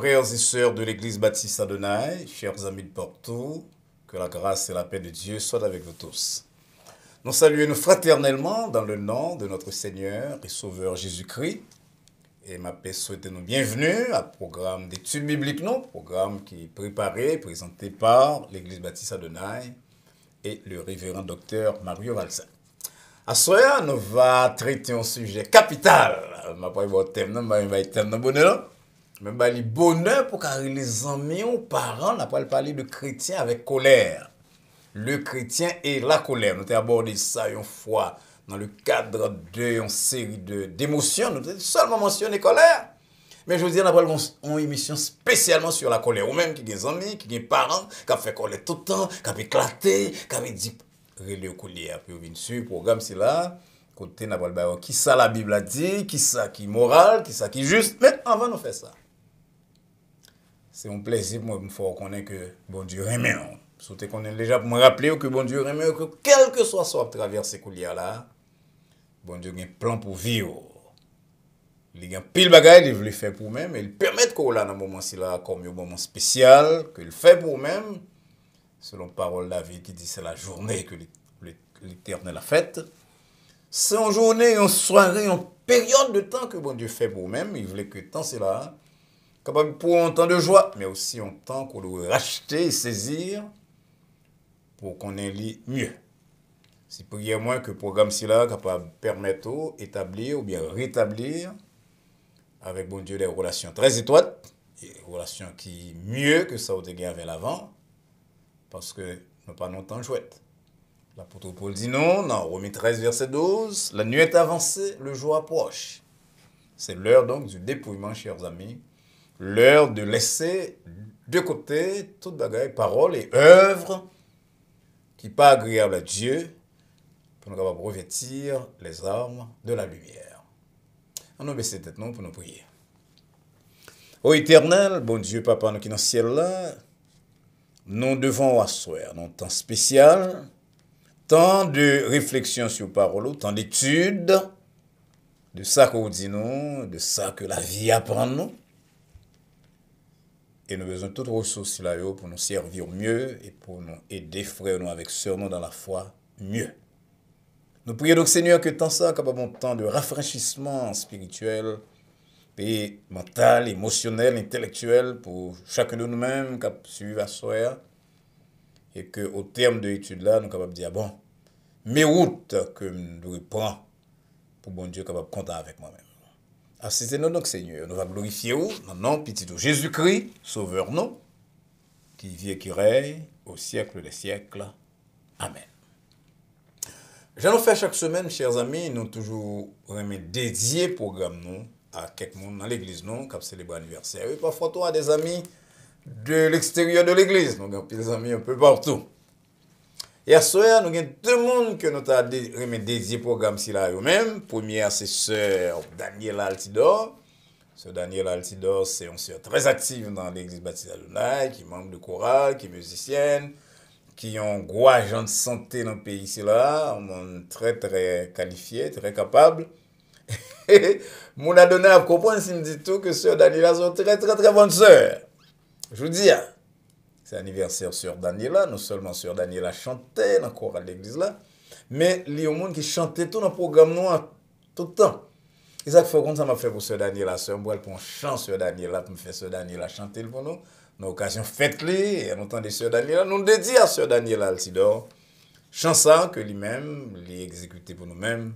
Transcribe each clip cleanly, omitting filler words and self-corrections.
frères et sœurs de l'église baptiste Adonai, chers amis de partout, que la grâce et la paix de Dieu soient avec vous tous. Nous saluons fraternellement dans le nom de notre Seigneur et Sauveur Jésus-Christ. Et ma paix souhaite nous bienvenue à programme d'études bibliques, non, programme qui est préparé, présenté par l'église baptiste Adonai et le révérend docteur Mario Valsin. À ce soir, nous allons traiter un sujet capital. Je ne vais pas vous thème, bonheur. Même le bonheur pour que les amis ou parents n'a pas parler de chrétien avec colère. Le chrétien et la colère. Nous avons abordé ça une fois dans le cadre d'une série d'émotions. Nous avons seulement mentionné colère. Mais je veux dire, nous avons une émission spécialement sur la colère. Ou même qui ont des amis, qui ont des parents, qui ont fait colère tout le temps, qui ont éclaté, qui ont dit relais colère. Puis on vient sur le programme, c'est là. Côté, nous avons qui ça la Bible a dit, qui ça qui est moral, qui ça qui est juste. Mais avant de faire ça. C'est un plaisir pour moi de reconnaître que bon Dieu remet. Surtout qu'on est déjà pour me rappeler que bon Dieu remet, que quel que soit à travers ces coulières là, bon Dieu a un plan pour vivre. Il a un pile bagaille, il veut le faire pour même, et il permet qu'on là dans un moment là comme un moment spécial, qu'il fait pour même, selon parole de David qui dit c'est la journée que l'Éternel a faite. C'est une journée, une soirée, une période de temps que bon Dieu fait pour même. Il voulait que tant c'est là. Capable pour un temps de joie, mais aussi un temps qu'on doit racheter et saisir pour qu'on ait mieux. Si prière moins que le programme si là capable de permettre d'établir ou bien rétablir avec bon Dieu des relations très étroites, des relations qui mieux que ça au dégât avec l'avant, parce que nous pas longtemps jouette. L'apôtre Paul dit non, dans Romains 13, verset 12, la nuit est avancée, le jour approche. C'est l'heure donc du dépouillement, chers amis. L'heure de laisser de côté toute bagaille, parole et œuvre qui n'est pas agréable à Dieu pour nous capables de revêtir les armes de la lumière. On nous baisse tête non pour nous prier. Ô Éternel, bon Dieu, Papa, nous qui dans le ciel là, nous devons asseoir dans un temps spécial, temps de réflexion sur parole, temps d'étude, de ça qu'on dit nous, de ça que la vie apprend nous. Et nous avons besoin de toutes ressources là pour nous servir mieux et pour nous aider, frères, nous avec sœurs, nous dans la foi, mieux. Nous prions donc, Seigneur, que tant ça, capable un temps de rafraîchissement spirituel, et mental, émotionnel, intellectuel, pour chacun de nous-mêmes qui suivent à soi, et qu'au terme de l'étude là, nous sommes capables de dire, bon, mes routes que nous prends, pour bon Dieu, capable de compter avec moi-même. Assistez-nous donc, Seigneur. Nous allons glorifier où? Dans le nom petit de Jésus-Christ, Sauveur nous, qui vit et qui règne au siècle des siècles. Amen. J'en fais chaque semaine, chers amis, nous toujours dédié programme nous à quelqu'un dans l'église, nous, qui célèbre l'anniversaire. Et parfois, toi, des amis de l'extérieur de l'église. Nous avons des amis un peu partout. Et à ce soir, nous avons deux mondes que nous avons dédié programme si là eux-mêmes. Première, c'est sœur Daniela Altidor. Sœur Daniela Altidor, c'est une sœur très active dans l'église baptiste Adonai, qui est membre de chorale, qui est musicienne, qui ont un gros agent de santé dans le pays ici là, un monde très très qualifié, très capable. Et mon Adonai a compris s'il me dit tout que sœur Daniela est une très très très bonne sœur. Je vous dis, c'est l'anniversaire sur Daniela, non seulement sur Daniela chantait dans le chorale de l'église là, mais il y a un monde qui chantait tout dans le programme noir tout le temps. Et ça fait comme ça m'a fait pour sœur Daniela, sœur moi pour un chant sur Daniela pour me faire sœur Daniela chanter pour nous. Dans l'occasion fête-li et en entendant sœur Daniela, nous dédions à sœur Daniela Altidor, chanson que lui-même l'a exécuté pour nous-mêmes.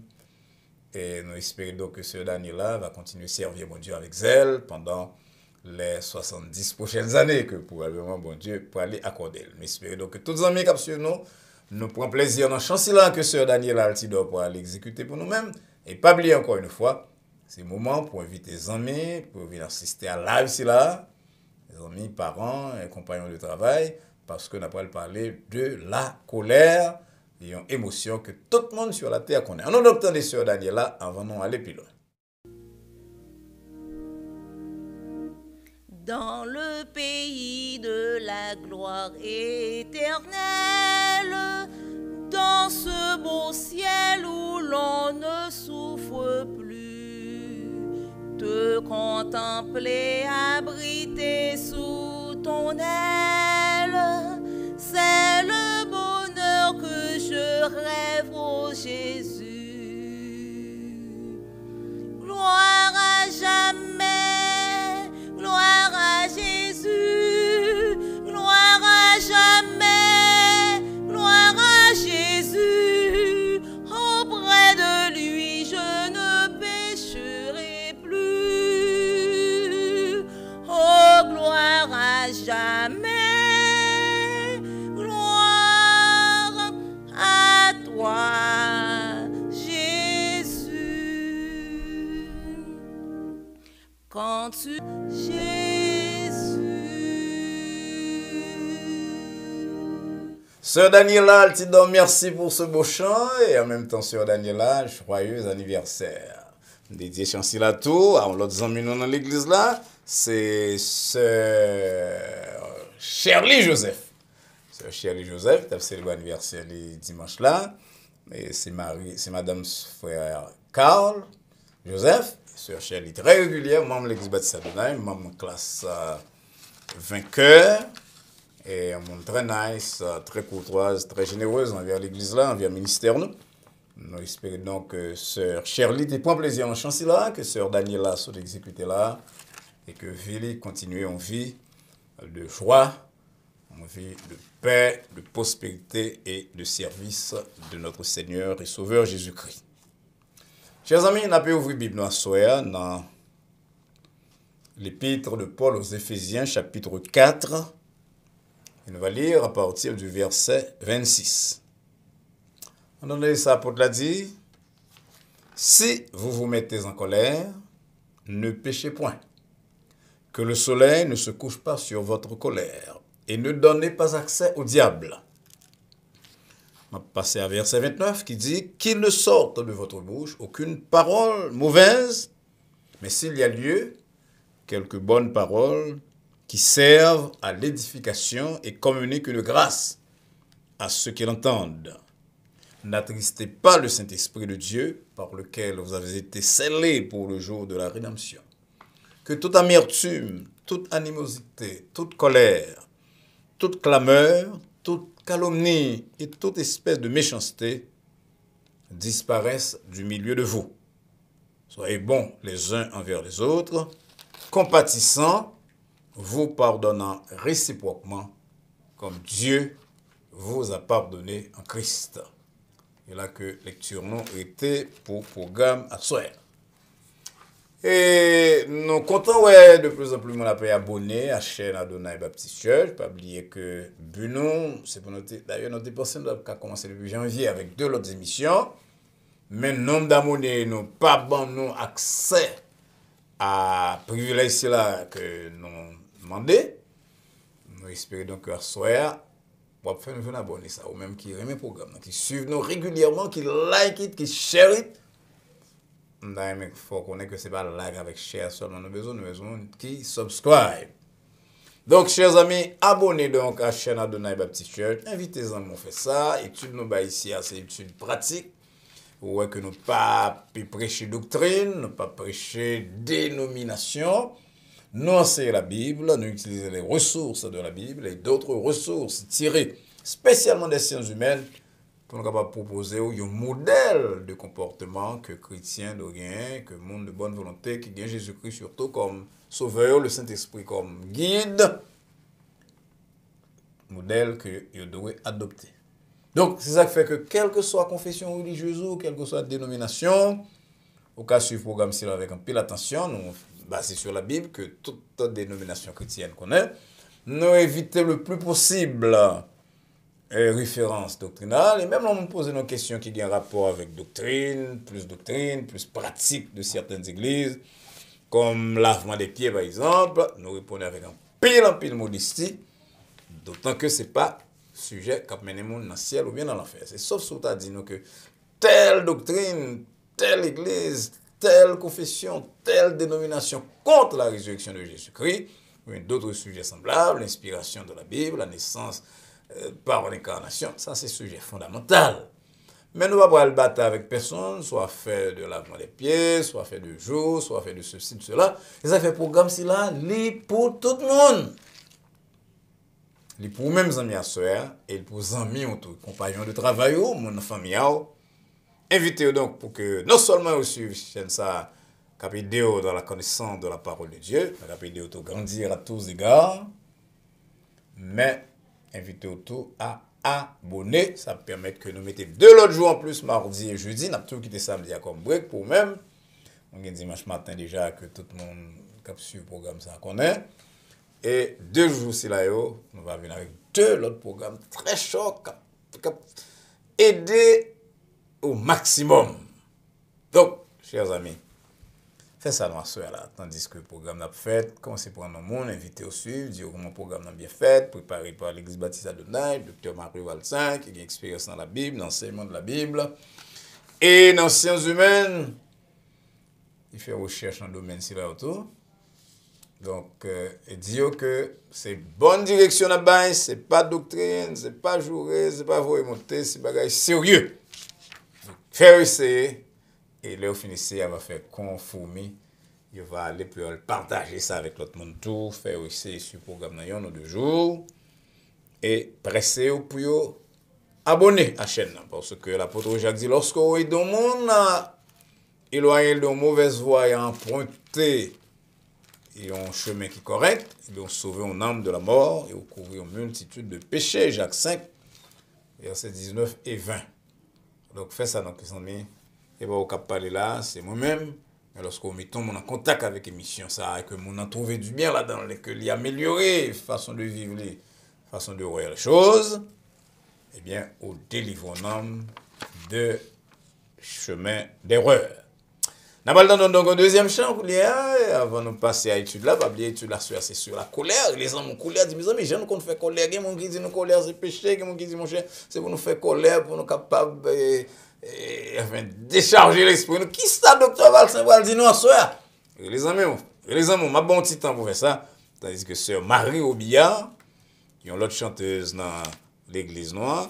Et nous espérons donc que sœur Daniela va continuer à servir bon Dieu avec zèle pendant les 70 prochaines années que probablement bon Dieu pour aller accorder. Nous espérons donc que tous les amis qui suivent nous prennent plaisir dans la chanson là que sœur Daniela Altidor pour aller exécuter pour nous-mêmes. Et pas oublier encore une fois, c'est le moment pour inviter les amis, pour venir assister à live ici là, les amis, parents et compagnons de travail, parce que nous allons parler de la colère et une émotion que tout le monde sur la terre connaît. On a entendu sœur Daniela avant d'aller plus loin. Dans le pays de la gloire éternelle, dans ce beau ciel où l'on ne souffre plus, te contemple contempler, abrité sous ton aile. C'est le bonheur que je rêve, ô Jésus. Gloire à jamais, gloire à Jésus, gloire à jamais, gloire à Jésus. Auprès de lui, je ne pécherai plus. Oh, gloire à jamais, gloire à toi, Jésus. Quand tu, Jésus. Sœur Daniela, tu dis merci pour ce beau chant et en même temps, Sœur Daniela, joyeux anniversaire. Dédié chantier là tout, à l'autre amis dans l'église là, c'est Sœur Shirley Joseph. Sœur Shirley Joseph, tu as célébré l'anniversaire le dimanche là. Et c'est Madame frère Carl Joseph, Sœur Shirley, très régulière, membre de l'église baptiste Adonai, membre de classe vainqueur. Et un monde très nice, très courtoise, très généreuse envers l'église là, envers le ministère nous. Nous espérons donc que Sœur Shirley te prend plaisir en chantier là, que Sœur Daniela soit exécutée là, et que Vili continue en vie de joie, en vie de paix, de prospérité et de service de notre Seigneur et Sauveur Jésus-Christ. Chers amis, on a pu ouvrir la Bible dans l'épître de Paul aux Éphésiens, chapitre 4. Et nous allons lire à partir du verset 26. On a dit ça pour te l'a dit. Si vous vous mettez en colère, ne péchez point. Que le soleil ne se couche pas sur votre colère. Et ne donnez pas accès au diable. On va passer à verset 29 qui dit qu'il ne sorte de votre bouche aucune parole mauvaise, mais s'il y a lieu, quelques bonnes paroles qui servent à l'édification et communiquent une grâce à ceux qui l'entendent. N'attristez pas le Saint-Esprit de Dieu par lequel vous avez été scellés pour le jour de la rédemption. Que toute amertume, toute animosité, toute colère, toute clameur, toute calomnie et toute espèce de méchanceté disparaissent du milieu de vous. Soyez bons les uns envers les autres, compatissants, vous pardonnant réciproquement comme Dieu vous a pardonné en Christ. Et là que lecture nous était pour programme à soir. Et nous comptons de plus en plus mon appel abonné à la chaîne Adonai Baptist Church. Pas oublier que Bunon, c'est pour noter, d'ailleurs notre dépense a commencé depuis janvier avec 2 autres émissions. Mais le nombre d'abonnés nous pas bon nous accès à privilège là que nous demandons. Nous espérons donc que soir on va faire un abonné ça ou même qui aime le programme, qui suivent nous régulièrement, qui like it, qui share it. Il faut connaître que ce n'est pas like avec share seulement, nous avons besoin qui subscribe. Donc, chers amis, abonnez donc à la chaîne Adonai Baptist Church. Invitez-en à faire ça. Étude nous ici à ces études pratiques. Ouais, que nous pas prêcher doctrine, nous pas prêcher dénomination. Nous enseignons la Bible, nous utilisons les ressources de la Bible et d'autres ressources tirées spécialement des sciences humaines pour nous capables de proposer un modèle de comportement que chrétien doit gagner, que le monde de bonne volonté qui gagne Jésus-Christ surtout comme sauveur, le Saint-Esprit comme guide, modèle que vous devez adopter. Donc, c'est ça qui fait que quelle que soit la confession religieuse ou quelle que soit la dénomination, au cas suivre le programme si avec un peu d'attention, nous basé sur la Bible, que toute dénomination chrétienne connaît, nous éviter le plus possible références doctrinales, et même on nous pose nos questions qui ont un rapport avec doctrine, plus pratique de certaines églises, comme lavement des pieds par exemple, nous répondons avec un pile modestie, d'autant que ce n'est pas sujet qui mène le monde dans le ciel ou bien dans l'enfer. C'est sauf si tu as dit nous que telle doctrine, telle église, telle confession, telle dénomination contre la résurrection de Jésus-Christ, ou d'autres sujets semblables, l'inspiration de la Bible, la naissance par l'incarnation, ça c'est sujet fondamental. Mais nous ne pouvons pas le battre avec personne, soit fait de lavement des pieds, soit fait de jour, soit fait de ceci, de cela. Et ça fait programme si là, li pour tout le monde. Li pour même amis à soeur, et pour amis autour, compagnons de travail, mon famille. Invitez-vous donc pour que non seulement vous suivez chaîne ça, capidéo dans la connaissance de la parole de Dieu, capidéo tout grandir à tous égards, mais invitez-vous tout à abonner, ça permet que nous mettions 2 autres jours en plus, mardi et jeudi, nous avons tout quitté samedi à comme break pour même. On a dimanche matin déjà que tout le monde qui suit le programme ça connaît. Et 2 jours si là, nous allons venir avec 2 autres programmes très chauds qui aider au maximum. Donc, chers amis, faites ça dans la soirée là, tandis que le programme n'a pas fait, commencez à prendre le monde, inviter au suivre, dire comment le programme a bien fait, préparé par l'église baptiste Adonai, Dr. Marie Walsin, qui a une expérience dans la Bible, dans l'enseignement de la Bible, et dans les sciences humaines, il fait recherche dans le domaine ci là autour. Donc, il dit que c'est bonne direction à bas, c'est pas doctrine, c'est pas jouer, c'est pas vous monter, c'est bagage sérieux. Faire essayer, et là, au finissez, elle va faire conformer. Il va aller pour partager ça avec l'autre monde tout, faire essayer sur le programme dans 1 ou 2 jours, et presser pour abonner à la chaîne. Parce que l'apôtre Jacques dit, lorsque vous êtes dans le monde, éloigné de mauvaise voie et emprunté, et un chemin qui est correct, ils ont sauvé une âme de la mort et ont couvert une multitude de péchés. Jacques 5, versets 19 et 20. Donc, faites ça, donc, les amis. Et bien, au cap parler là, c'est moi-même. Mais lorsque nous mettons en contact avec l'émission, ça, et que nous avons trouvé du bien là-dedans, que l'y améliorer, façon de vivre, façon de voir les choses, eh bien, au délivre un homme de chemin d'erreur. Nous allons donc au deuxième champ, avant de passer à l'étude là, pas oublier l'étude là, c'est sur la colère. Les gens, colère, disent, mes amis, je ne fait colère. Il y a des gens qui disent, colère, c'est péché. Il y a des gens qui disent, mon cher, c'est pour nous faire colère, pour nous capables décharger l'esprit. Qui ça, docteur Valsin, va dire, non, soeur? Les amis, ma bon petit temps pour faire ça. Tandis que sœur Marie Obillard, qui est l'autre chanteuse dans l'église noire,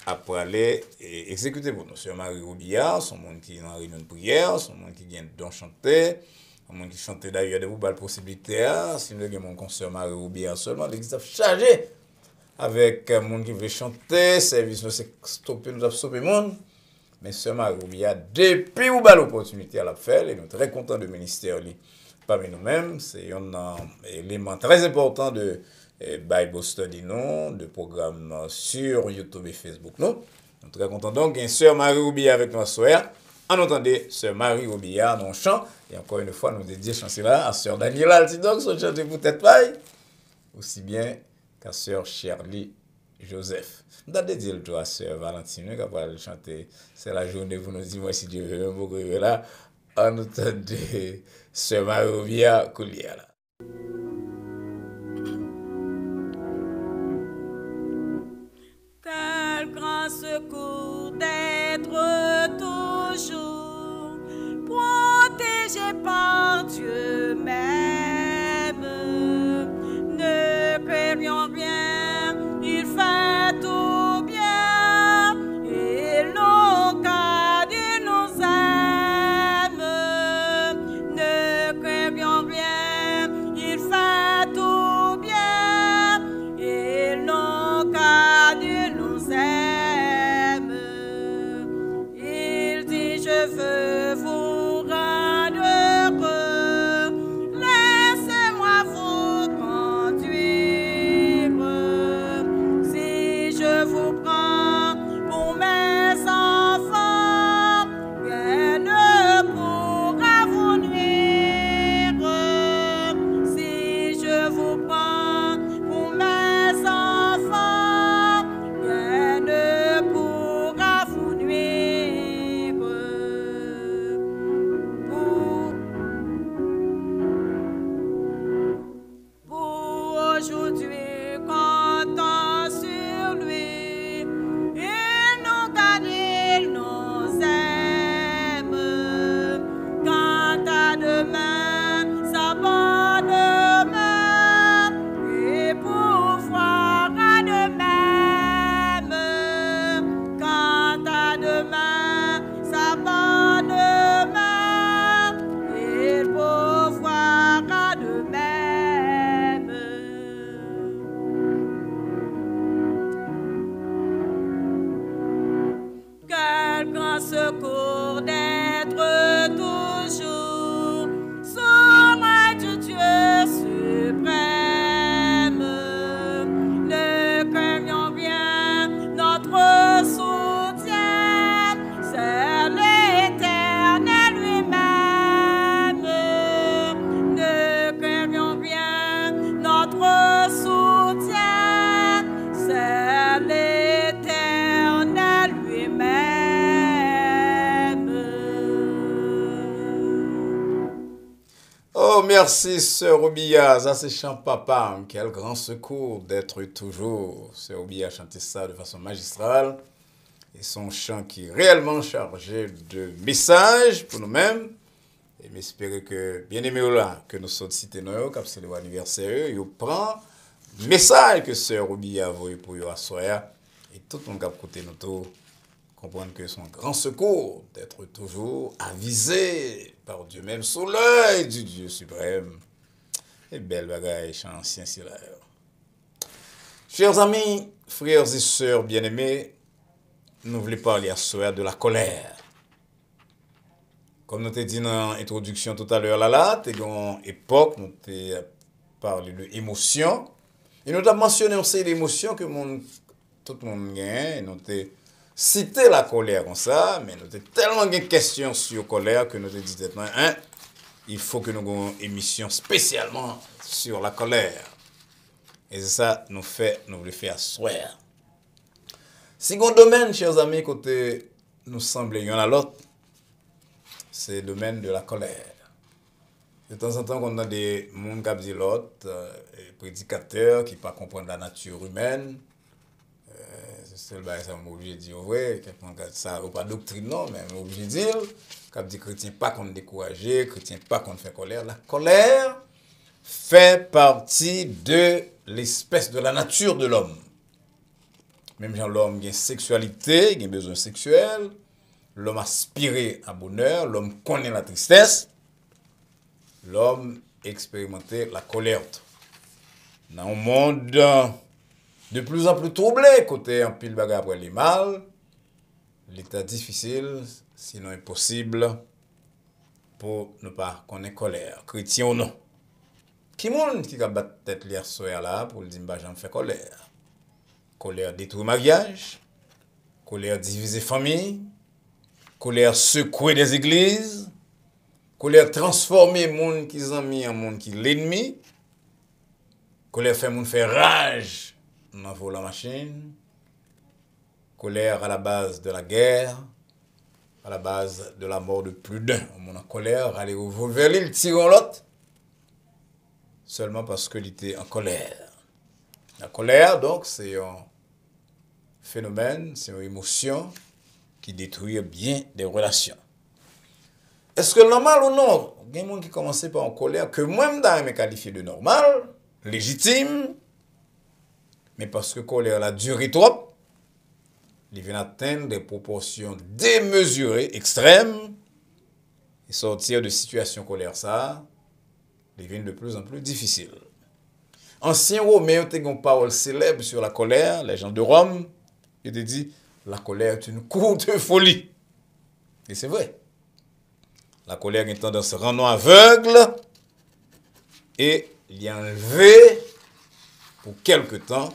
après aller exécuter pour nous. Sœur Marie Robillard, son monde qui est en réunion de prière, son monde qui vient d'en chanter, son monde qui chante d'ailleurs de vous la possibilité. Si nous avons mon sœur Marie Robillard seulement, l'église a chargé avec un monde qui veut chanter, service nous c'est stopper, nous a stoppé le monde. Mais sœur Marie Robillard, depuis vous avez l'opportunité à la faire, et nous sommes très contents du ministère parmi nous-mêmes. C'est un élément très important de Bible Study, non, de programme sur YouTube et Facebook, non. Nous sommes très contents donc, une sœur Marie Robillard avec nous soeur. En entendez, sœur Marie Robillard dans le chant. Et encore une fois, nous dédions chanter là à sœur Daniela Altidog, son chant pour tête paille, aussi bien qu'à sœur Shirley Joseph. Nous avons dédié le tour à sœur Valentine, qui va chanter. C'est la journée pour nous dire, moi, si Dieu veut, vous là. En entendez, sœur Marie Robillard Coulier là. Quel grand secours d'être toujours protégé par Dieu même. Ne craignons rien, il fait tout bien et l'on garde nous aime. Ne craignons rien, il fait tout bien et l'on garde nous aime. Il dit, je veux vous rendre heureux, Oh, merci, sœur Obia. Ça, c'est chant papa. Quel grand secours d'être toujours. Sœur Obia a chanté ça de façon magistrale. Et son chant qui est réellement chargé de messages pour nous-mêmes. Et m'espérer que, bien aimé là, que nous sommes cités nous, comme c'est l'anniversaire, il prend le message que sœur Obia a envoyé pour vous à soir. Et tout le monde qui a côté nous tous. Comprendre que son grand secours d'être toujours avisé par Dieu même sous l'œil du Dieu suprême. Et belle bagaille, ancien Silaire. Chers amis, frères et sœurs bien-aimés, nous voulons parler à ce soir de la colère. Comme nous t'ai dit dans l'introduction tout à l'heure là, t'es une époque, nous t'ai parlé de émotion. Et nous t'avons mentionné aussi l'émotion que tout le monde gagne, et nous t'ai citer la colère comme ça, mais nous avons tellement de questions sur la colère que nous avons dit maintenant, il faut que nous ayons une émission spécialement sur la colère. Et c'est ça nous voulons faire soir. Second domaine, chers amis, côté nous semble y en a l'autre, c'est le domaine de la colère. De temps en temps, on a des gens qui disent l'autre, prédicateurs qui ne pas comprendre la nature humaine. C'est le bail ça m'a obligé de dire vrai quelqu'un ça pas doctrine non mais m'a obligé de dire quand dit chrétien pas qu'on décourager chrétien pas qu'on fait colère. La colère fait partie de l'espèce de la nature de l'homme. Même genre l'homme a une sexualité, il a besoin sexuel, l'homme aspire à bonheur, l'homme connaît la tristesse, l'homme expérimente la colère. Dans un monde de plus en plus troublé, côté un pile bagarre après les mal, l'état difficile, sinon impossible, pour ne pas connaître colère, chrétien ou non. Qui monde qui a battu tête hier soir là pour dire bah j'en fais colère. Colère détruit mariage, colère diviser famille, colère secouer des églises, colère transformer monde qui amis en monde qui l'ennemi, colère fait monde faire rage dans la machine, colère à la base de la guerre, à la base de la mort de plus d'un. On a colère, aller au revolver, il tire l'autre, seulement parce qu'il était en colère. La colère, donc, c'est un phénomène, c'est une émotion qui détruit bien des relations. Est-ce que normal ou non? Il y a des gens qui commencent par en colère, que moi-même, je qualifié de normal, légitime, mais parce que la colère a duré trop, il vient atteindre des proportions démesurées, extrêmes, et sortir de situation colère, ça devient de plus en plus difficile. Ancien Romain, il y a une parole célèbre sur la colère, les gens de Rome, ils te disent, la colère est une courte folie. Et c'est vrai. La colère a une tendance à rendre aveugle, et il y a enlevé, pour quelque temps,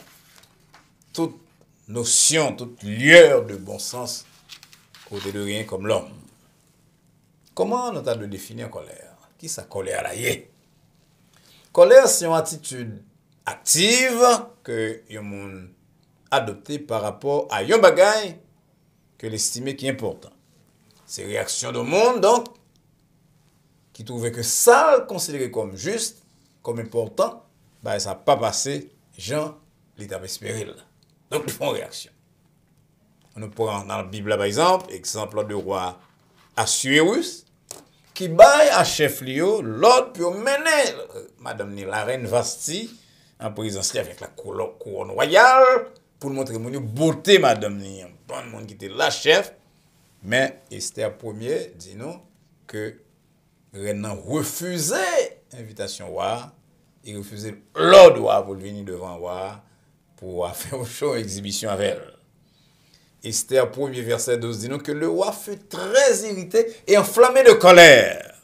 toute notion, toute lueur de bon sens côté de rien comme l'homme. Comment nous avons de définir colère? Qui sa colère là y est? Colère, c'est une attitude active que les gens adopté par rapport à un bagage que l'estimé qui est important. C'est réaction du monde, donc, qui trouvait que ça, considéré comme juste, comme important, bah, ça n'a pas passé, Jean, l'état espéré. Donc, ils font réaction. On prend dans la Bible, par exemple, exemple de roi Assuérus, qui baille à chef Lio, l'autre pour mener Madame la reine Vasti en présence avec la couronne royale, pour montrer mon beauté, Madame Ni, un bon monde qui était la chef. Mais Esther Ier dit non que reine refusait l'invitation roi, il refusait l'ordre roi pour venir devant roi pour faire une show exhibition avec elle. Esther 1er verset 12 dit nous que le roi fut très irrité et enflammé de colère.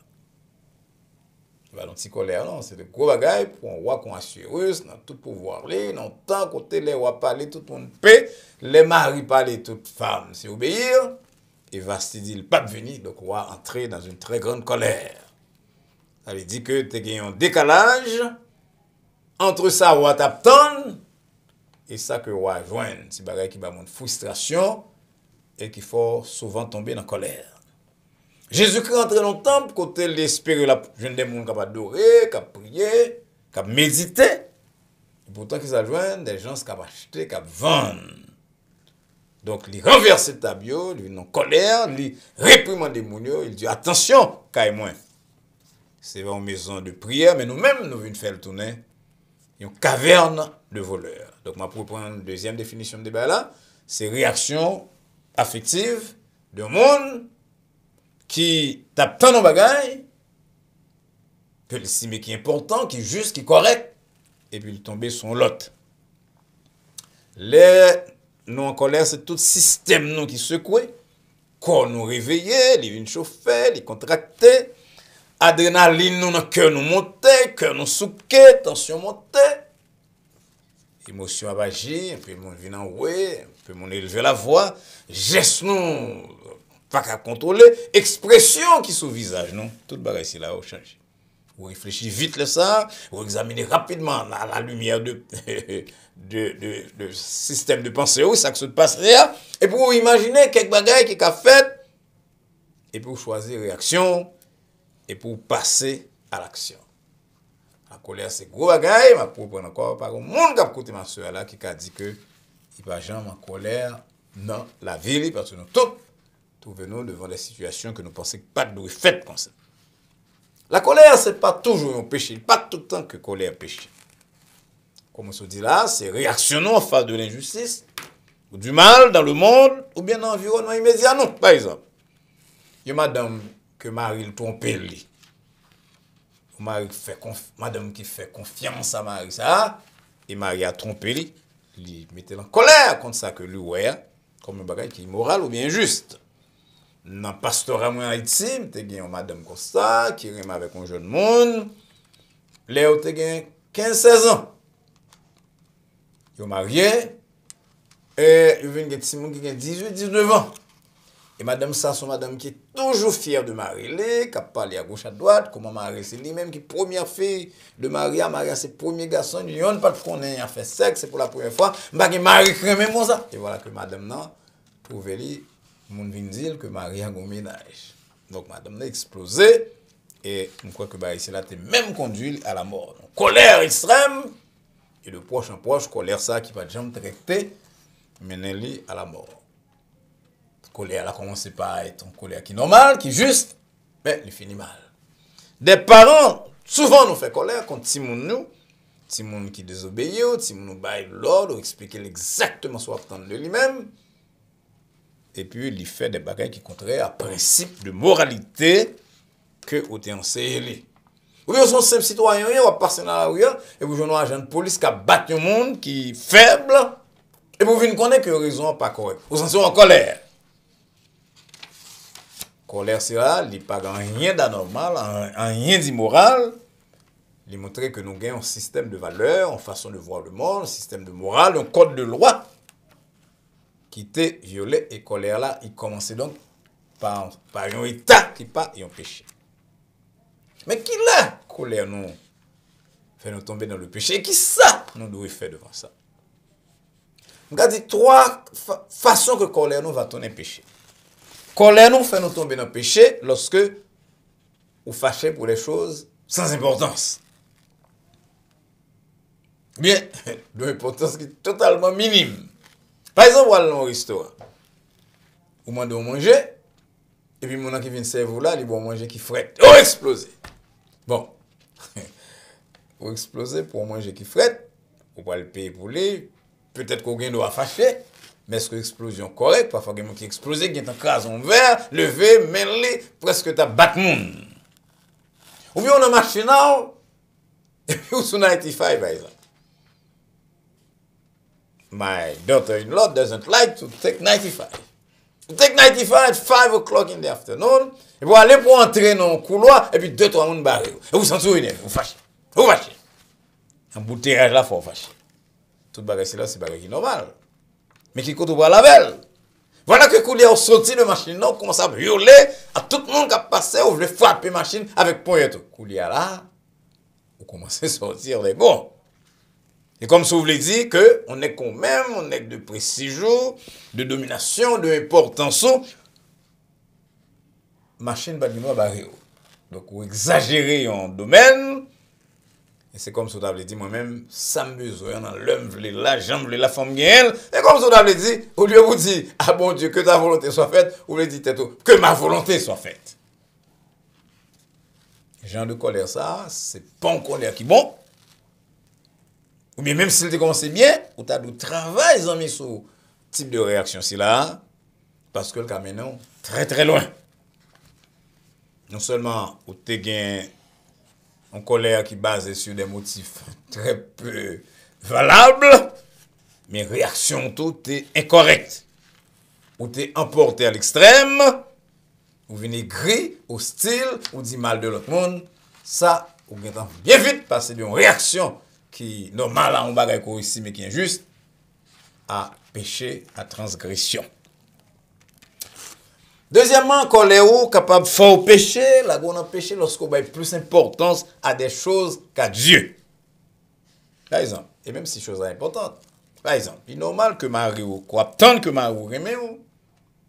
Pas petit colère non, c'est de gros bagaille pour un roi qu'on Assuérus, dans tout pouvoir là, dans tant côté les rois parler tout le monde paix, les maris parler toutes femmes, c'est obéir. Et Vasti dit le pape venir, donc le roi entrer dans une très grande colère. Ça veut dire que tu as un décalage entre ça roi t'attend et ça que roi joindre, c'est bagaille qui va monter frustration et qui faut souvent tomber dans colère. Jésus-Christ entré dans le temple, côté l'espérer la jeune des gens qui adorer, qui prier, qui méditer. Et pourtant, qu'ils adjoignent des gens qui acheter, qui vendent. Donc, il renverse le tableau, il est en colère, il réprimande les gens, il dit attention, caille moins. C'est une maison de prière, mais nous-mêmes, nous venons faire le tourner. Une caverne de voleurs. Donc, ma pour prendre une deuxième définition de débat là, c'est réaction affective d'un monde qui tape tant de bagailles, que l'estime qui est important, qui est juste, qui est correct, et puis il tombe sur l'autre. Nous en colère, c'est tout système nous qui secoue, corps nous réveillé, les vignes chauffées, les contractés, adrénaline nous dans le cœur nous montait, cœur nous souquait, tension montait, émotion abagie, un peu mon vient en ouais, un peu mon élever la voix, gestes nous pas qu'à contrôler, expression qui sous visage non, tout bagage ici là au change. Vous réfléchissez vite là ça, vous examinez rapidement à la lumière de système de pensée où ça que se passe là, et pour vous imaginer quelques bagages qui a fait, et pour choisir réaction, et pour passer à l'action. La colère c'est gros bagaille, mais pour prendre encore par un monde qui a écouté ma soeur là qui a dit que il va jamais en colère dans la ville parce que nous tous trouvons-nous devant des situations que nous pensons pas de fait comme ça. La colère c'est pas toujours un péché, pas tout le temps que colère péché. Comme on se dit là, c'est réactionnant en face de l'injustice ou du mal dans le monde ou bien dans l'environnement immédiat non. Par exemple, il y a madame que Marie le trompé lui. Madame qui fait confiance à Marie ça et Marie a trompé lui, il mettait en colère contre ça que lui ouais comme un bagage qui est immoral ou bien injuste. Dans le pastorat en Haïti, tu as une madame comme ça qui rime avec un jeune monde. Là tu as 15-16 ans. Ils sont mariés et ils viennent qui ont 18-19 ans. Et madame ça, son madame qui est toujours fière de Marie, qui a parlé à gauche à droite, comment Marie, c'est lui-même qui est première fille de Maria, Maria c'est premier garçon, il n'y a pas de connaître, a fait sexe, c'est pour la première fois, Marie crée même ça. Et voilà que madame non, trouve lui, mon vient dire que Marie a un ménage. Donc madame a explosé, et je crois que ici là, t'es même conduit à la mort. Donc, colère extrême, et de proche en proche, colère ça qui va jamais traiter, mener à la mort. Colère a commencé par être une colère qui est normale, qui est juste, mais il finit mal. Des parents, souvent nous fait colère contre Timoun nous, Timoun qui désobéit, Timoun nous baille l'ordre, expliquer exactement ce qu'on attend de lui-même, et puis il fait des bagages qui contraires à principe de moralité que vous avez enseigné. Ou bien son simple citoyen, on va passer dans la rue, et vous avez un agent de police qui a battu un monde qui est faible, et vous venez connaître que raison n'est pas correcte. Vous en êtes en colère. Colère, c'est là, il n'y a pas rien d'anormal, rien d'immoral. Il montre que nous avons un système de valeurs, une façon de voir le monde, un système de morale, un code de loi qui était violé. Et colère là, il commençait donc par un état qui n'est pas un péché. Mais qui là, colère nous fait nous tomber dans le péché? Et qui ça nous devons faire devant ça? On a dit trois façons que colère nous va tourner péché. Colère nous fait nous tomber dans le péché lorsque vous fâchez pour des choses sans importance. Bien, de l'importance qui est totalement minime. Par exemple, vous allez dans un restaurant. Vous demandez de manger, et puis mon qui vient servir là, il va manger qui frette. Oh, explosé! Bon, vous explosez pour manger qui frette, vous pouvez le payer pour lui, peut-être qu'on doit fâcher. Mais est-ce que l'explosion correcte? Parfois, il y a qui explose, qui est en crase en verre, levé, mêlé, presque ta bat monde. Ou bien on a machine, et puis on a 95 par exemple. My daughter-in-law doesn't like to take 95. You take 95 at 5 o'clock in the afternoon, et vous allez pour entrer dans le couloir, et puis 2-3 personnes barrent. Et vous sentez énervé, vous fâchez. Vous fâchez. Un bouteillage là, il faut fâcher. Tout bagage là, c'est bagage normal. Mais qui compte pas la belle. Voilà que quand ils sorti de machine, on commence à violer à tout le monde qui a passé, on veut frapper machine avec point et tout. Koulia là, on commence à sortir les gants. Et comme ça vous l'avez dit, que on est quand même, on est de prestige, de domination, de importance. machine bagino barré. Donc, ou exagérer en domaine. Et c'est comme ça que tu dit moi-même, ça me besoin dans l'homme, la jambe, la femme gagne. Et comme ça tu dit, au lieu de vous dire, ah bon Dieu, que ta volonté soit faite, vous voulez dire que ma volonté soit faite. Genre de colère, ça, c'est pas une colère qui est bon. Ou bien même si tu commence bien, ou tu as du travail, mis sur type de réaction, c'est là, parce que le cas maintenant, très très loin. Non seulement, ou tu as une colère qui est basée sur des motifs très peu valables, mais réaction tout est incorrecte. Ou tu es emporté à l'extrême, ou venez gris, hostile, ou dit mal de l'autre monde, ça, ou bien vite passer d'une réaction qui est normale à un bagage ici, mais qui est injuste, à péché, à transgression. Deuxièmement, colère capable de faire péché, la grande péché lorsqu'on a plus d'importance à des choses qu'à Dieu. Par exemple, et même si chose importante, par exemple, il est normal que Marie ou quoi attendre que Marie ou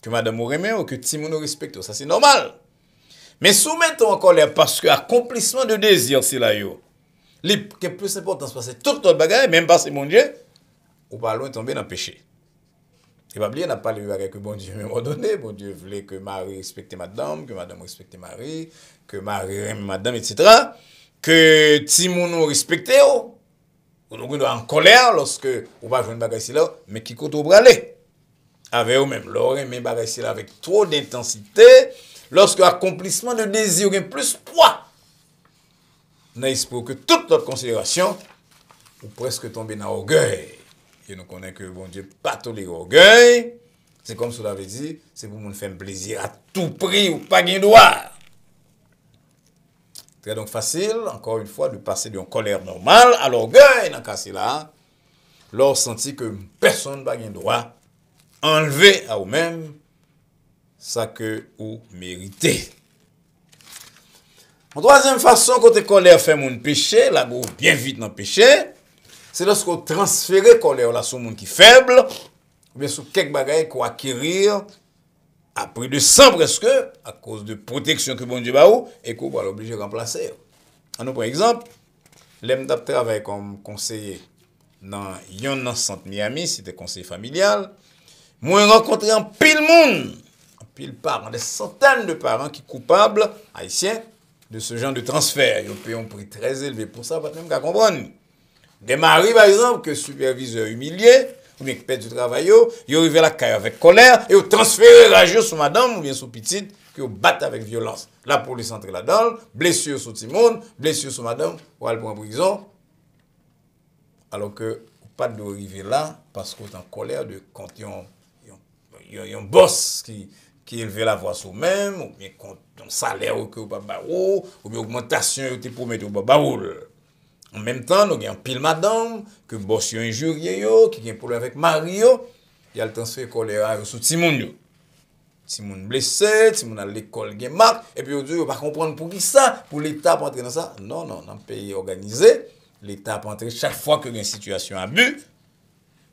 que madame ou ou que Timon nous respecte, ça c'est normal. Mais soumettons en colère parce que accomplissement de désir c'est là yo. Li qui plus d'importance parce que tout notre bagage même pas c'est mon Dieu, ou pas loin tomber dans le péché. Et pas oublier, n'a pas le avec que bon Dieu m'a donné, bon Dieu voulait que Marie respecte madame, que madame respecte Marie, que Marie aime madame, etc. Que Timon nous respecte, ou nous en colère lorsque on va jouer une bagarre ici là, mais qui compte au braler. Avec eux-mêmes, leur aimer bagarre ici là avec trop d'intensité, lorsque l'accomplissement de désir a plus poids, n'est-ce pour que toute notre considération, ou presque tomber dans l'orgueil. Et nous connaissons que bon Dieu pas tolérer l'orgueil. C'est comme ça l'avait dit, c'est pour nous faire plaisir à tout prix ou pas gain droit. Très donc facile, encore une fois, de passer d'une colère normale à l'orgueil dans ce cas là. Leur senti que personne n'a gain droit, enlever à vous-même ça que vous méritez. En troisième façon, côté colère fait mon péché, là go bien vite dans le péché. C'est lorsqu'on transfère colère là sur monde qui est faible, ou bien sur quelques bagages qu'on acquérir à prix de sang presque, à cause de protection que bon Dieu ba ou, et qu'on va l'obliger de remplacer. En par exemple, l'aime travailler comme conseiller dans yon centre Miami, c'était conseiller familial. Moi rencontré un pile monde, un pile parents, des centaines de parents qui coupables haïtiens de ce genre de transfert. Ils payent un prix très élevé pour ça, pas même qu'à comprendre. Des maris, par exemple, que superviseur humilié, ou bien qui perd du travail, ils arrivent à la caille avec colère, et ils transfèrent rageux sur madame, ou bien sur petite, qui ils battent avec violence. La police entre là-dedans, blessure sur tout le monde, blessure sur madame, ou elle prend en prison. Alors que, pas de arriver là, parce qu'on est en colère de quand il y a un boss qui élève la voix sur même, ou bien quand un salaire que vous pas ou bien augmentation que vous promettez ou pas. En même temps, nous avons un pile madame, que boss yon injurié yo, qui a un problème avec Mario, il y a le transfert choléra sur Timon. Timon blessé, Timon à l'école gen marque, et puis aujourd'hui, on va comprendre pour qui ça, pour l'État pour entrer dans ça. Non, dans un pays organisé, l'État peut entrer chaque fois que y a une situation abus,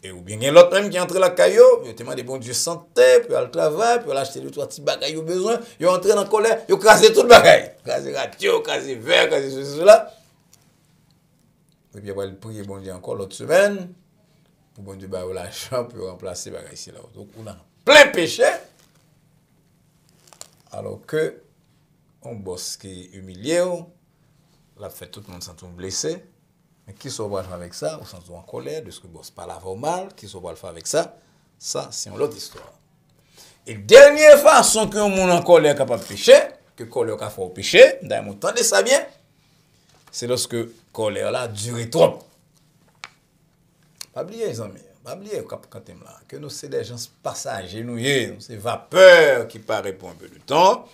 et ou bien l'autre même qui entre la caillou, il demande des bons Dieu santé, puis al travail, puis acheter deux trois petits bagages au besoin, il entrer dans colère, il craser tout le bagage, craser radio, craser verre, craser ceci cela. Et puis après, il prie bon Dieu encore l'autre semaine, pour bon Dieu bah l'argent pour remplacer bagage ici là. Donc on a plein péché, alors que on boss qui est humilié, l'a fait tout le monde sans tout blessé. Mais qui sont va faire avec ça, ou sans en colère, de ce que boss pas laver mal, qui sont va faire avec ça, ça c'est une autre histoire. Et dernière façon que mon en colère capable de pécher, que colère capable de pécher, d'ailleurs entendez ça bien, c'est lorsque colère là dure trop. Pas oublier les amis, pas oublier quand là que nous c'est des gens passagers, nous c'est vapeur qui paraît pour un peu de temps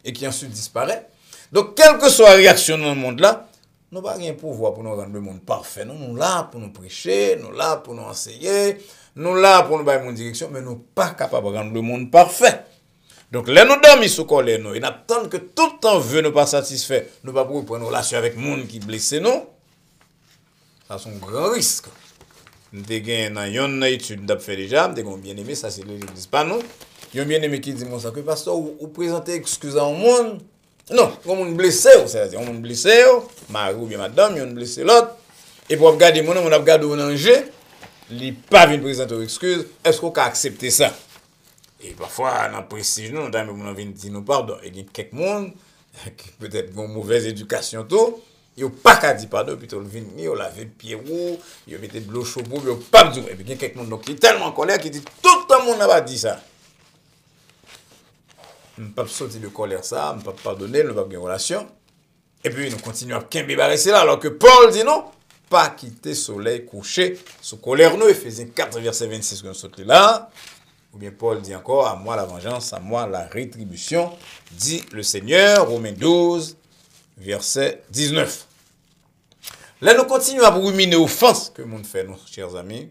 et qui ensuite disparaît. Donc quelle que soit la réaction dans le monde là, nous n'avons pas rien pouvoir pour nous rendre le monde parfait. Nous sommes là pour nous prêcher, nous sommes là pour nous enseigner, nous sommes là pour nous donner une direction, mais nous ne sommes pas capables de rendre le monde parfait. Donc, là, nous dormons sous colère, nous, et nous attendons que tout le temps veut nous pas satisfaire, nous ne pouvons pas prendre une relation avec le monde qui blesse nous. Ça, c'est un grand risque. Nous avons une étude nous fait déjà, nous avons bien aimé, ça c'est l'église pas nous. Yon bien aimé qui dit moi ça que pasteur ou présenter excuse à un monde. Non, comme on blessé, c'est-à-dire on blessé, mari ou bien madame, yon blessé l'autre. Et pour regarder mon on a regardé un danger, li pas vinn présenter excuse, est-ce qu'on peut accepter ça? Et parfois dans prestige nous, on vient dire nous pardon, et il y a quelques monde qui peut-être une mauvaise éducation tout, yo pas qu'à dire pardon, puis il vient yo laver pied ou, yo mettre de l'eau chaude, yo pas dire et puis il y a quelques monde donc qui est tellement en colère qui dit tout le monde n'a pas dit ça. Je ne peux pas sortir de colère ça, je ne peux pas pardonner, je ne peux pas avoir une relation. Et puis nous continuons à Kembe rester là, alors que Paul dit non, pas quitter soleil couché sous colère nous, Ephésiens 4, verset 26, que nous sommes là. Ou bien Paul dit encore, à moi la vengeance, à moi la rétribution, dit le Seigneur, Romains 12, verset 19. Là, nous continuons à ruminer offense que nous fait, nos chers amis,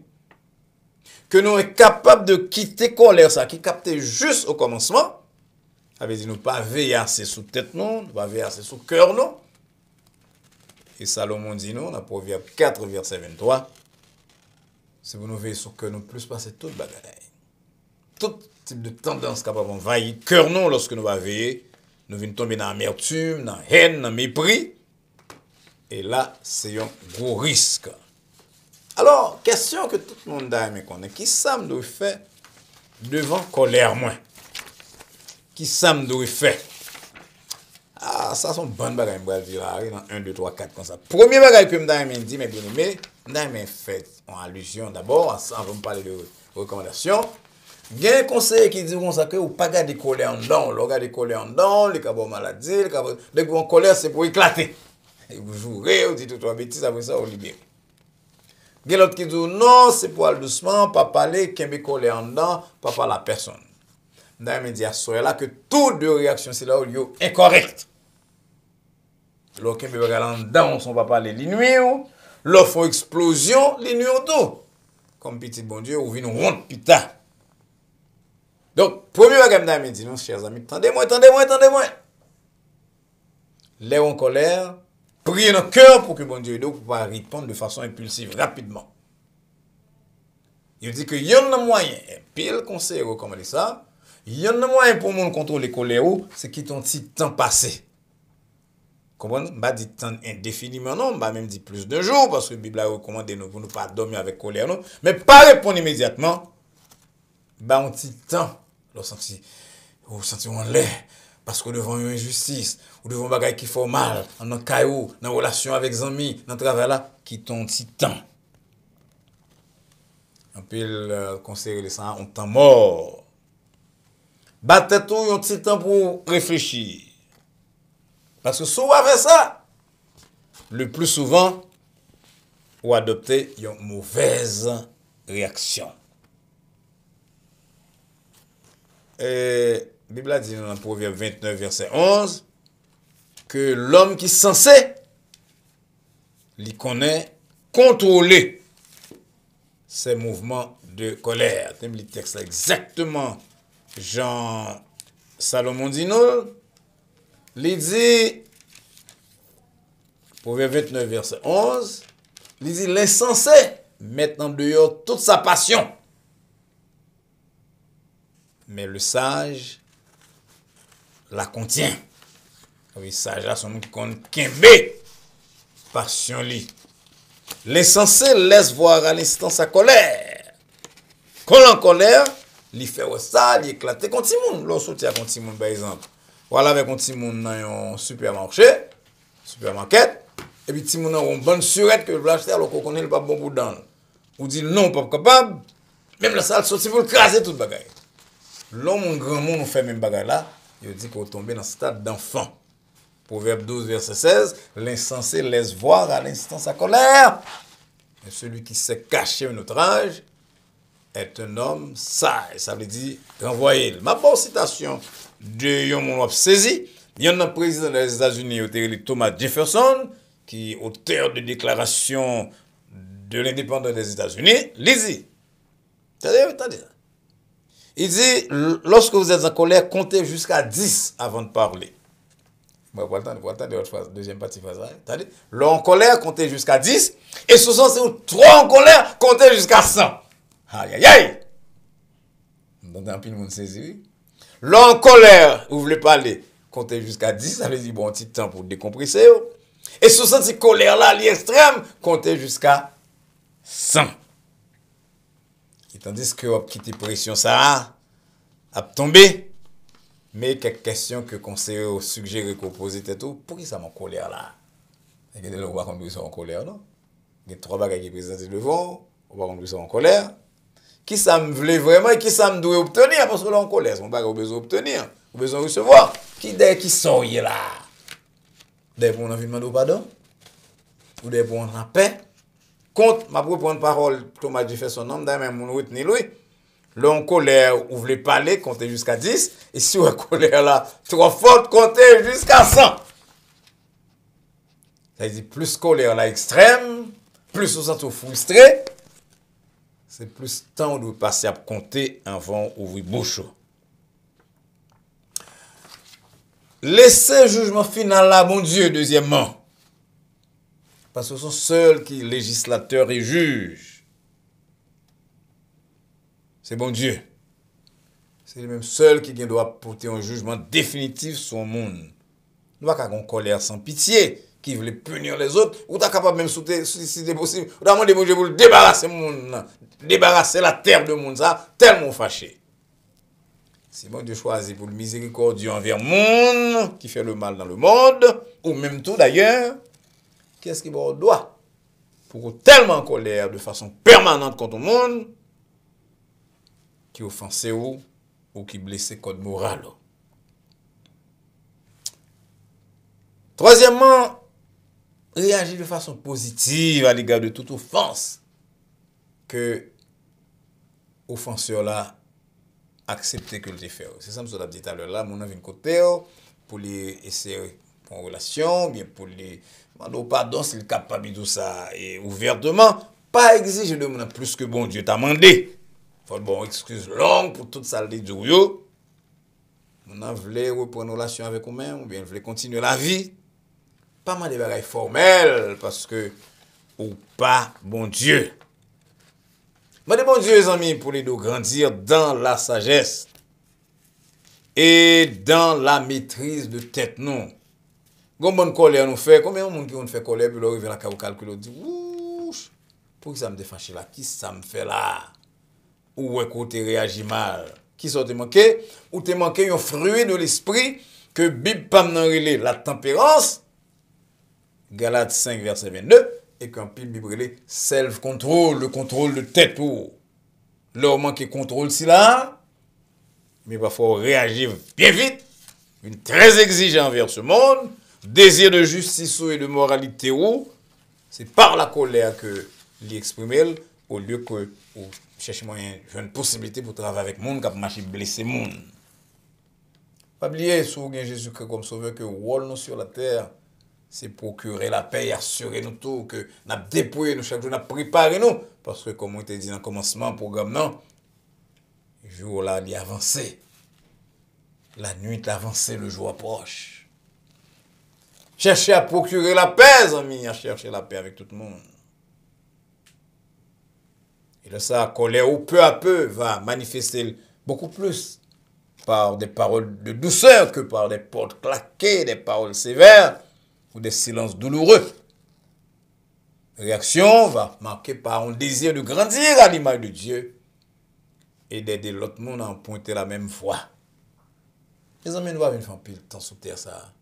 que nous sommes capables de quitter colère, ça, qui captait juste au commencement. Ça veut dire nous pas veiller assez sous tête non, nous pas veiller assez sous cœur non. Et Salomon dit nous dans Proverbe 4 verset 23, c'est pour nous veiller sur cœur nous plus passer toute bagaille. Tout type de tendance capable d'envahir cœur non lorsque nous va veiller, nous venons tomber dans l'amertume, dans la haine, dans le mépris. Et là, c'est un gros risque. Alors, question que tout le monde a aimé connaître, qui ça me doit faire devant colère moins? Qui ça me doit faire? Ah, ça sont bonnes bagages que je vais dire dans 1, 2, 3, 4 comme ça. Premier bagage que je vais dire, mes bien-aimés, je vais faire en allusion d'abord, on va me parler de recommandations. Il y a un conseil qui dit comme ça que vous ne pouvez pas garder colère en dedans, vous regardez colère en dedans, les cabos maladie, dès que vous avez colère, c'est pour éclater. Et vous jouez, vous dites tout trois bêtises, après ça, vous libérez. Il y a l'autre qui dit non, c'est pour aller doucement, pas parler, qu'il y a colère en dedans, pas parler à personne. Dans les médias, c'est là que toutes deux réactions, c'est là où il est incorrect. Lorsqu'il y a en dedans, on ne va pas parler les nuits, l'offre font explosion, les nuits tout. Comme petit bon Dieu, ou vient ronde pita. Donc, premier bagage dans les médias, chers amis, tendez-moi. Les en colère, priez dans le cœur pour que bon Dieu aide pour pouvoir répondre de façon impulsive, rapidement. Il dit que il y a un moyen, pile conseil recommande ça, il y a un moyen pour nous contrôler colère, c'est qu'il y a un petit temps passé. Comprenez? Je ne dis pas temps indéfiniment, non, je même dit plus de jours, parce que la Bible a recommandé nous pour ne pas dormir avec colère, non, mais pas répondre immédiatement, un petit temps, vous sentez en l'air, parce que devant une injustice, ou devant des choses qui font mal, dans un caillou, dans une relation avec des amis, dans le travail là, qui ont un petit temps. Un peu le conseil de ça, on temps mort. Battez tout un petit temps pour réfléchir. Parce que souvent avec ça, le plus souvent, ou adopter une mauvaise réaction. Et la Bible dit dans Proverbe 29, verset 11, que l'homme qui est censé, il connaît contrôler ses mouvements de colère. T'aimes le texte exactement. Jean Salomon dit nous, il dit, Proverbe 29, verset 11, il dit, l'insensé met en dehors toute sa passion. Mais le sage la contient. Oui, sage là, son monde qui compte Kembe, passion li. L'insensé laisse voir à l'instant sa colère. Quand en colère, il fait ça, il éclate contre Timoun. L'on sortit contre Timoun, par exemple. Voilà avec un Timoun dans un supermarché, et puis Timoun a une bonne surette que vous achetez alors qu'on connaît pas bon boudin. Ou dit non, pas capable, même la salle sortie pour le craser toute bagaille. L'homme, un grand monde, fait même bagaille là, il dit qu'on tombe dans le stade d'enfant. Proverbe 12, verset 16, l'insensé laisse voir à l'instant sa colère. Et celui qui sait cacher un outrage est un homme sage. Ça veut dire renvoyer. Ma bonne citation de Yon saisi. Il y a un président des États-Unis, Thomas Jefferson, qui est auteur de déclaration de l'indépendance des États-Unis. Lisez. Attendez. Il dit, lorsque vous êtes en colère, comptez jusqu'à 10 avant de parler. Bon, pour le deuxième partie, attendez. Là, en colère, comptez jusqu'à 10. Et ce sont ces 3 en colère, comptez jusqu'à 100. Aïe, aïe, aïe. Donc, un peu de monde saisit, oui. Là en colère, vous voulez parler, comptez jusqu'à 10, ça veut dire bon petit temps pour décompresser. Et sous cette colère là, l'extrême, comptez jusqu'à 100. Et tandis que vous quittez pression ça a tombé. Mais quelques questions que conseiller suggéré qu'on pose tout, pour qui ça m'en colère là? Il y a des gens qui sont en colère, non? Il y a 3 bagages qui présentent devant, on va sont en colère. Qui ça me voulait vraiment et qui ça me doit obtenir? Parce que là en colère, son bagage a besoin d'obtenir, a besoin de recevoir. Qui sort là? Des pour envie de demander pardon? Ou des pour la paix? Compte, ma pour prendre parole, Thomas dit fait son nom, d'ailleurs même mon retenir lui. Là en colère, vous voulez parler, comptez jusqu'à 10. Et si vous êtes en colère là, trop forte, comptez jusqu'à 100. Ça dit plus colère là extrême, plus vous êtes frustré, c'est plus temps de passer à compter avant d'ouvrir bouche. Laissez jugement final là, mon Dieu, deuxièmement. Parce que ce sont seuls qui législateurs et juges. C'est bon Dieu. C'est le même seul qui doit porter un jugement définitif sur le monde. Nous n'avons pas une colère sans pitié qui veut punir les autres. Ou tu es capable même, si c'est possible, ou demander bon Dieu pour débarrasser le monde, débarrasser la terre de monde, ça, tellement fâché. Si bon Dieu choisit pour le miséricordieux envers le monde, qui fait le mal dans le monde, ou même tout d'ailleurs, qu'est-ce qu'il doit pour tellement en colère de façon permanente contre le monde, qui offense ou qui blesse code moral. Troisièmement, réagir de façon positive à l'égard de toute offense que offenseur là accepter que le fait. C'est ça que je dit tout à l'heure là, mon avis côté pour les essayer en relation, bien pour les demander pardon s'il est capable de ça et ouvertement, pas exiger de moi plus que bon Dieu t'a demandé. Faut bon excuse longue pour toute ça de yo. On voulait reprendre une relation avec vous-même ou bien voulait continuer la vie. Pas mal de bagages formels parce que ou pas bon Dieu. Mais bon Dieu les amis pour les deux grandir dans la sagesse et dans la maîtrise de tête non. Combien de colère nous fait, combien de monde qui nous fait colère puis arrive là calculer dit ouch pour que ça me défâche là, qui ça me fait là? Ou écoute réagit mal. Qui sont te manqué ou te manqué un fruit de l'esprit que Bible pas nan relé la tempérance. Galates 5 verset 22 et qu'en pile Bible relé self control, le contrôle de tête pour leur manquer contrôle si là mais parfois réagir bien vite, une très exigeant envers ce monde, désir de justice et de moralité ou c'est par la colère que l'exprimer au lieu que chercher moyen une possibilité pour travailler avec monde qui a marché blessé monde. Pas oublier sous Jésus-Christ comme sauveur que rôle nous sur la terre c'est procurer la paix et assurer nous tout que n'a dépouillé nous chaque jour n'a préparé nous parce que comme on t'a dit dans le commencement programme non jour là il avancé. La nuit avancée, le jour approche. Cherchez à procurer la paix, amis, à chercher la paix avec tout le monde. Et là, ça, colère, ou peu à peu, va manifester beaucoup plus par des paroles de douceur que par des portes claquées, des paroles sévères ou des silences douloureux. Réaction va marquer par un désir de grandir à l'image de Dieu et d'aider l'autre monde à emprunter la même voie. Les amis, nous va venir faire un peu de temps sous terre, ça.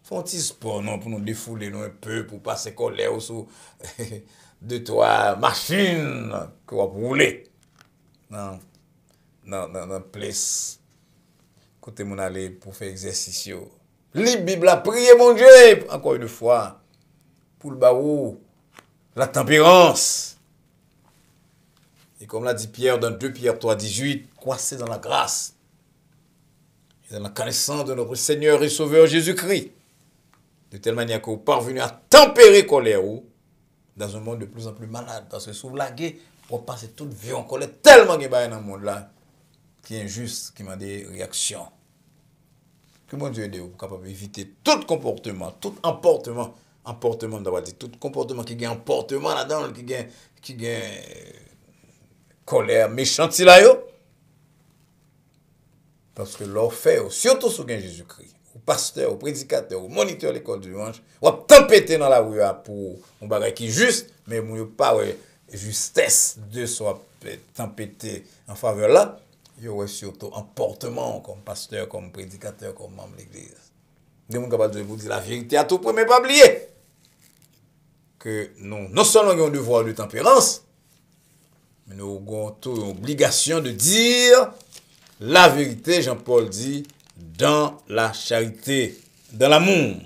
Faut un petit sport, non, pour nous défouler nous, un peu, pour passer colère sous 2-3 machines qu'on va rouler. Non, place. Côté mon aller pour faire exercice. Libre Bible à prier, mon Dieu, encore une fois, pour le baou, la tempérance. Et comme l'a dit Pierre dans 2 Pierre 3:18, croissez dans la grâce. Et dans la connaissance de notre Seigneur et Sauveur Jésus-Christ. De telle manière que vous parvenez à tempérer colère dans un monde de plus en plus malade. Parce que sous la guerre, on passe toute vie en colère tellement qu'il y a dans le monde là qui est injuste, qui m'a des réactions. Que mon Dieu aide vous capable d'éviter tout comportement, tout emportement d'avoir dit, tout comportement qui gagne emportement là-dedans, qui gagne colère méchante là yo. Parce que l'on fait, surtout sous Jésus-Christ, au pasteur, au prédicateur, au moniteur de l'école du dimanche, on va tempêter dans la rue pour un bagage qui est juste, mais on n'a pas justesse de soit tempêter en faveur là. Il y aurait surtout un portement comme pasteur, comme prédicateur, comme membre de l'église. Des gens capables de vous dire la vérité à tout prix, mais pas oublier que nous, non seulement avons un devoir de tempérance, mais nous avons toute l'obligation de dire la vérité, Jean-Paul dit, dans la charité, dans l'amour.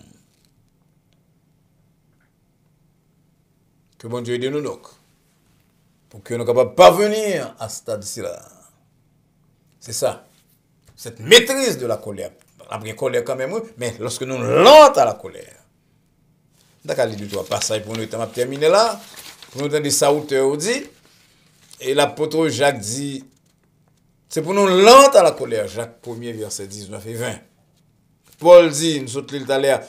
Que bon Dieu aide nous donc, pour que nous soyons capables de parvenir à ce stade-ci là. C'est ça. Cette maîtrise de la colère. Après colère quand même, mais lorsque nous lents à la colère. D'accord, il doit passer pour nous terminer là. Pour nous donner ça auteur dit. Et l'apôtre Jacques dit, c'est pour nous lents à la colère. Jacques 1er, verset 19 et 20. Paul dit, nous autres tout à l'heure,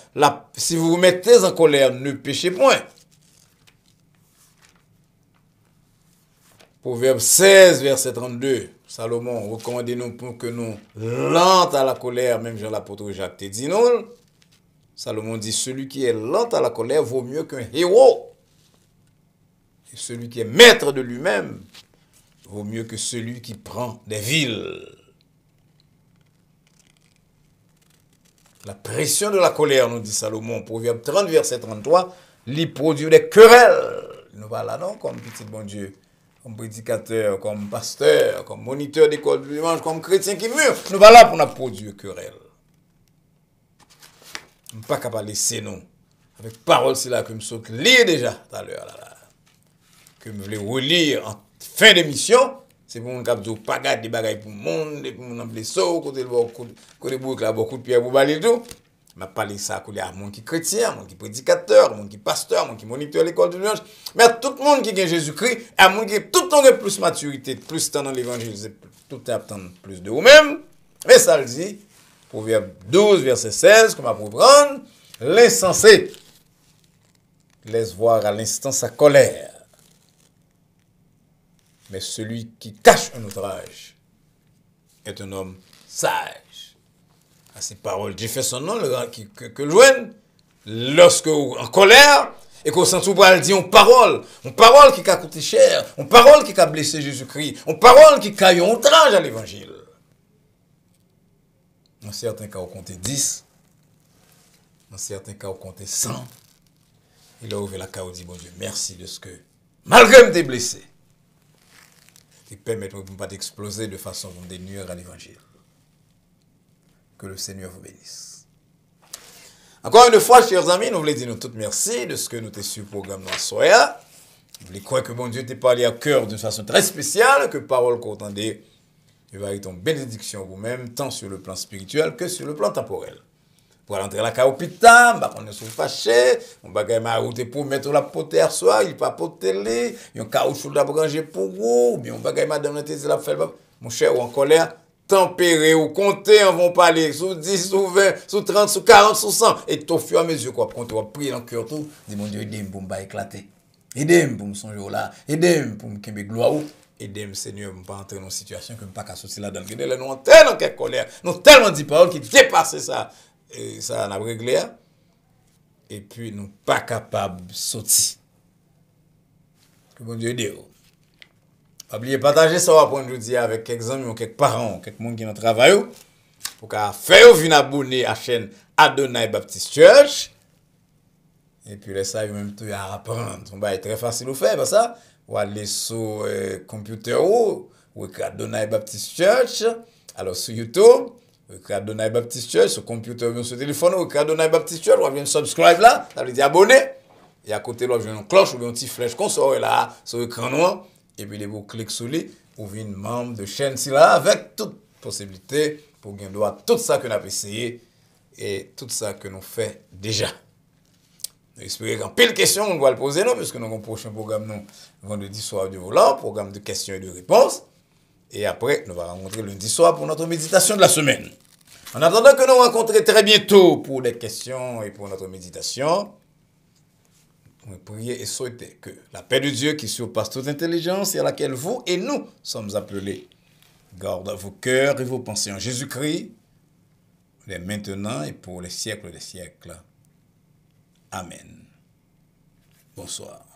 si vous vous mettez en colère, ne péchez point. Proverbe 16, verset 32. Salomon recommande-nous pour que nous lents à la colère, même Jean l'apôtre Jacques te dit non. Salomon dit, celui qui est lent à la colère vaut mieux qu'un héros. Et celui qui est maître de lui-même vaut mieux que celui qui prend des villes. La pression de la colère, nous dit Salomon, Proverbe 30, verset 33, lui produit des querelles. Nous voilà non, comme petit bon Dieu. Comme prédicateur, comme pasteur, comme moniteur d'école du dimanche, comme chrétien qui mûre. Nous voilà pour nous produire querelle. Nous ne sommes pas capables de laisser nous. Avec parole, c'est là que je saute lire déjà tout à l'heure. Que je voulais relire en fin d'émission. C'est pour nous capter pas garder des bagailles pour le monde, pour nous blesser, côté bouc là, beaucoup de pierres pour balayer tout. Je parle ça à monde qui chrétien, monde qui prédicateur, monde qui pasteur, monde qui moniteur l'école du dimanche, mais à tout le monde qui a Jésus-Christ, à monde qui tout le temps a plus maturité, plus temps dans l'évangile, tout est attendre plus de vous-même. Mais ça le dit, Proverbe 12, verset 16, comme à prendre, l'insensé laisse voir à l'instant sa colère. Mais celui qui cache un outrage est un homme sage. À ces paroles, j'ai fait son nom, que le joigne, lorsque en colère, et qu'on s'en trouve à dire une parole qui a coûté cher, une parole qui a blessé Jésus-Christ, une parole qui a eu un outrage à l'évangile. Dans certains cas, on comptait 10, dans certains cas, on comptait 100. Il a ouvert la carte, dit, bon Dieu, merci de ce que, malgré me blessé, qui permet de ne pas exploser de façon à dénuire à l'évangile. Que le Seigneur vous bénisse. Encore une fois, chers amis, nous voulons dire nous toutes merci de ce que nous t'es sur le programme dans soir. Nous voulons croire que bon Dieu t'est parlé à cœur d'une façon très spéciale, que parole qu'on entendait, il va être une bénédiction vous-même, tant sur le plan spirituel que sur le plan temporel. Pour rentrer à la carte hôpital, on est fâché, on va gagner ma route pour mettre la pote à soir, il pas poter les, il y a un caoutchouc là pour ranger pour vous, ou bien on va gagner madame la tête la fait mon cher ou en colère. Tempérer ou compter, on va parler sous 10, sous 20, sous 30, sous 40, sous 100. Et au fur et à mesure qu'on compte, on va prier dans le cœur tout. Dis mon Dieu, aidez-moi pour me pas éclater. Aidez-moi pour me songer là. Aidez-moi pour me quitter gloire. Aidez-moi, Seigneur, pour ne pas entrer dans une situation que je ne peux pas sortir là-dedans. Nous sommes tellement en colère. Nous avons tellement dit paroles qui dépassent ça. Et ça, on a réglé. Et puis, nous ne sommes pas capables de sortir. Que bon Dieu aide. N'oubliez pas de partager ça après-midi avec quelques amis ou quelques parents, quelques gens qui ont travaillé pour faire venir abonner à la chaîne Adonai Baptist Church. Et puis là, ça, même tout à apprendre. C'est très facile à faire, ça. Ou aller sur le computer ou Adonai Baptist Church. Alors sur YouTube, Adonai Baptist Church, sur le computer ou sur le téléphone, ou Adonai Baptist Church, ou bien subscribe là, ça veut dire abonner. Et à côté, là, une cloche ou bien un petit flèche qu'on sort là, sur l'écran noir. Et puis, vous cliquez sur lui, vous venez membre de chaîne là avec toute possibilité pour gagner droit tout ça que nous avons essayé et tout ça que nous faisons déjà. J'espère qu'en pile question, on doit le poser, non, parce que nous avons un prochain programme, nous, vendredi soir de volant, programme de questions et de réponses. Et après, nous allons rencontrer lundi soir pour notre méditation de la semaine. En attendant que nous rencontrions très bientôt pour les questions et pour notre méditation, on prier et souhaiter que la paix de Dieu qui surpasse toute intelligence et à laquelle vous et nous sommes appelés garde vos cœurs et vos pensées en Jésus-Christ, les maintenant et pour les siècles des siècles. Amen. Bonsoir.